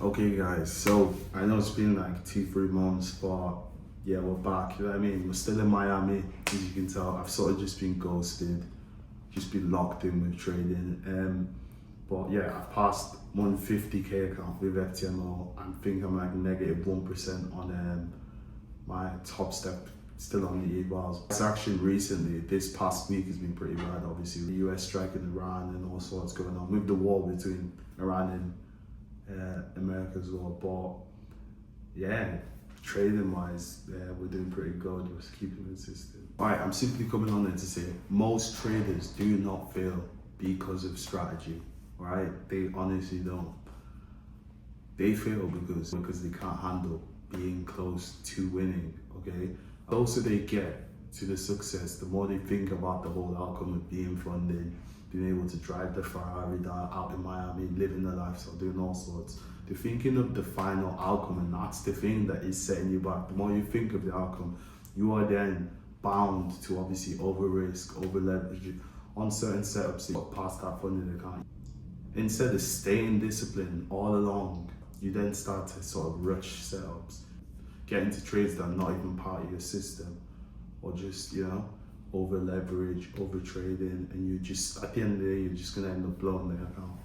Okay, guys, so I know it's been like 3 months, but yeah, we're back. You know what I mean? We're still in Miami, as you can tell. I've sort of just been ghosted, just been locked in with trading. But yeah, I've passed 150k account with FTMO. I think I'm like -1% on my top step, still on the E-bars. This action recently, this past week has been pretty bad, obviously. The US striking Iran and all sorts going on with the war between Iran and America as well. But yeah, trading wise, we're doing pretty good. We're keeping consistent. Alright, I'm simply coming on there to say most traders do not fail because of strategy. Right? They honestly don't. They fail because they can't handle being close to winning. Okay, the closer they get to the success, the more they think about the whole outcome of being funded, being able to drive the Ferrari down out in Miami, living the lifestyle, doing all sorts. They're thinking of the final outcome, and that's the thing that is setting you back. The more you think of the outcome, you are then bound to obviously over risk, over leverage on certain setups. You got past that funded account. Instead of staying disciplined all along, you then start to sort of rush setups, get into trades that are not even part of your system, or just, over leverage, over trading, and you just, at the end of the day, you're just gonna end up blowing the account.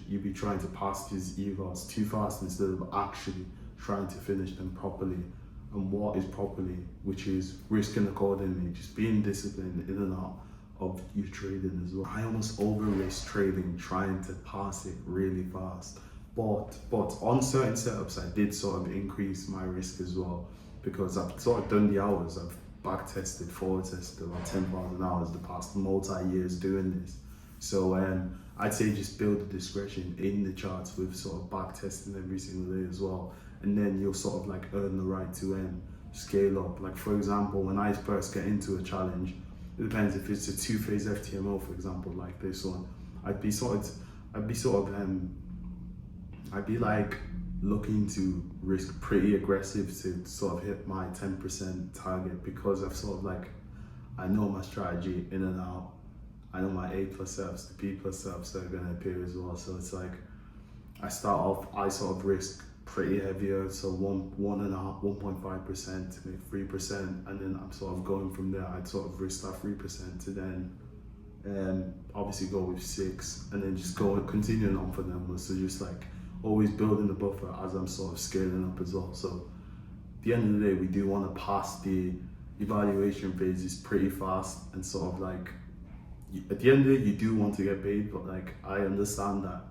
You'll be trying to pass these evals too fast instead of actually trying to finish them properly. And what is properly, which is risking accordingly, just being disciplined in and out of your trading as well. I almost over risk trading, trying to pass it really fast. But on certain setups, I did sort of increase my risk as well, because I've sort of done the hours. I've back tested, forward tested about 10,000 hours the past multi-years doing this. So I'd say just build the discretion in the charts with sort of back testing every single day as well. And then you'll sort of like earn the right to scale up. Like for example, when I first get into a challenge, it depends if it's a two-phase FTMO, for example, like this one. I'd be like looking to risk pretty aggressive to sort of hit my 10% target, because I've sort of like, I know my strategy in and out. I know my A plus setups, the B plus setups that are gonna appear as well. So it's like, I sort of risk pretty heavier, so 1.5% to make 3%, and then I'm sort of going from there. I'd sort of risk that 3% to then obviously go with 6, and then just go continuing on for them. So just like always building the buffer as I'm sort of scaling up as well. So at the end of the day, we do want to pass the evaluation phases pretty fast, and sort of like at the end of the day, you do want to get paid, but like I understand that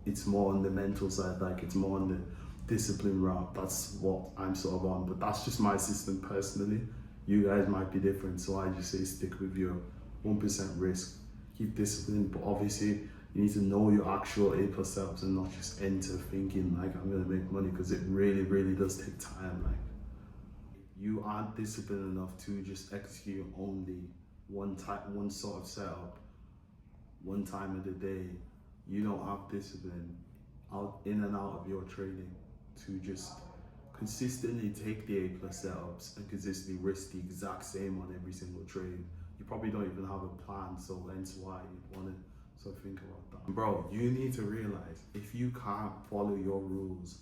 it's more on the mental side, like it's more on the discipline route. That's what I'm sort of on, but that's just my system personally. You guys might be different, so I just say stick with your 1% risk, keep discipline, but obviously you need to know your actual A plus setups and not just enter thinking like I'm gonna make money, because it really, really does take time. Like you aren't disciplined enough to just execute only one sort of setup, one time of the day. You don't have discipline out in and out of your trading to just consistently take the A plus setups and consistently risk the exact same on every single trade. You probably don't even have a plan, so hence why you want to sort of think about that. Bro, you need to realize if you can't follow your rules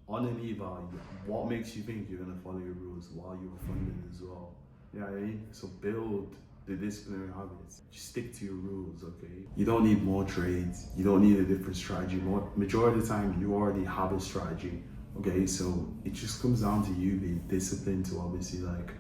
on an eval, what makes you think you're gonna follow your rules while you're funding as well? Yeah, you know what I mean? So build the disciplinary habits. Just stick to your rules, okay? You don't need more trades. You don't need a different strategy. Majority of the time, you already have a strategy, okay? So it just comes down to you being disciplined to obviously like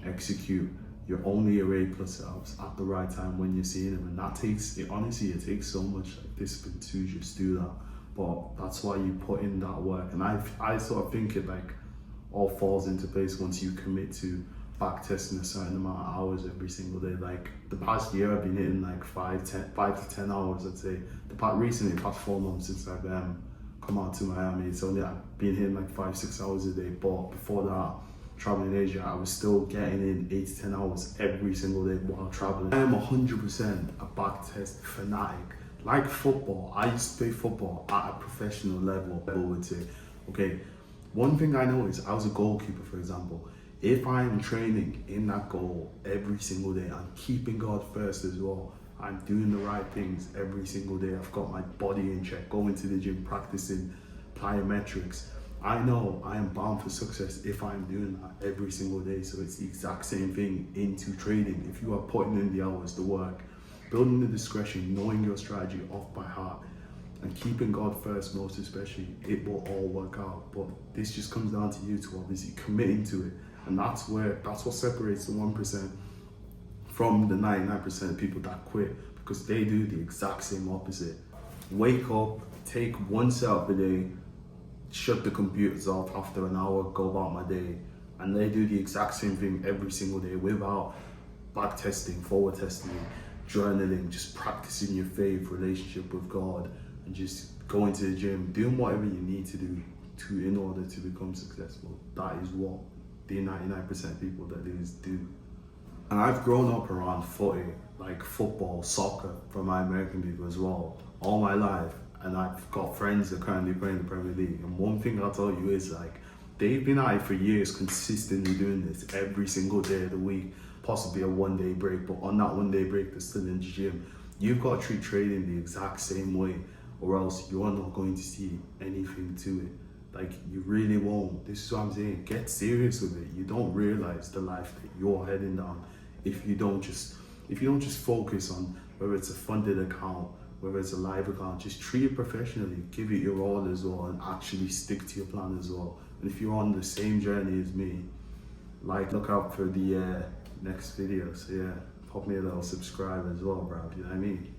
execute your only array plus setups at the right time when you're seeing them. And that takes, honestly, it takes so much like discipline to just do that. But that's why you put in that work. And I sort of think it like all falls into place once you commit to back testing a certain amount of hours every single day. Like the past year, I've been hitting like 5 to 10 hours, I'd say. The past 4 months since I've come out to Miami, it's only I've been hitting like 5-6 hours a day. But before that, traveling in Asia, I was still getting in 8 to 10 hours every single day while traveling. I am 100% a back test fanatic. Like football, I used to play football at a professional level, I would say. Okay, one thing I know is I was a goalkeeper, for example. If I'm training in that goal every single day, I'm keeping God first as well. I'm doing the right things every single day. I've got my body in check, going to the gym, practicing plyometrics. I know I am bound for success if I'm doing that every single day. So it's the exact same thing into trading. If you are putting in the hours, the work, building the discretion, knowing your strategy off by heart, and keeping God first, most especially, it will all work out. But this just comes down to you to obviously committing to it, and that's what separates the 1% from the 99% of people that quit, because they do the exact same opposite. Wake up, take one setup a day, shut the computers off after an hour, go about my day, and they do the exact same thing every single day without back testing, forward testing, journaling, just practicing your faith, relationship with God, and just going to the gym, doing whatever you need to do in order to become successful. That is what the 99% of people that is do. And I've grown up around footy, like football, soccer, for my American people as well, all my life. And I've got friends that currently play in the Premier League. And one thing I'll tell you is, like, they've been at it for years, consistently doing this every single day of the week, possibly a 1 day break, but on that 1 day break, they're still in the gym. You've got to treat trading the exact same way, or else you're not going to see anything to it. Like, you really won't. This is what I'm saying. Get serious with it. You don't realize the life that you're heading down if you don't just focus on whether it's a funded account, whether it's a live account. Just treat it professionally, give it your all as well, and actually stick to your plan as well. And if you're on the same journey as me, like, look out for the next video. So yeah, pop me a little subscribe as well, bro. You know what I mean?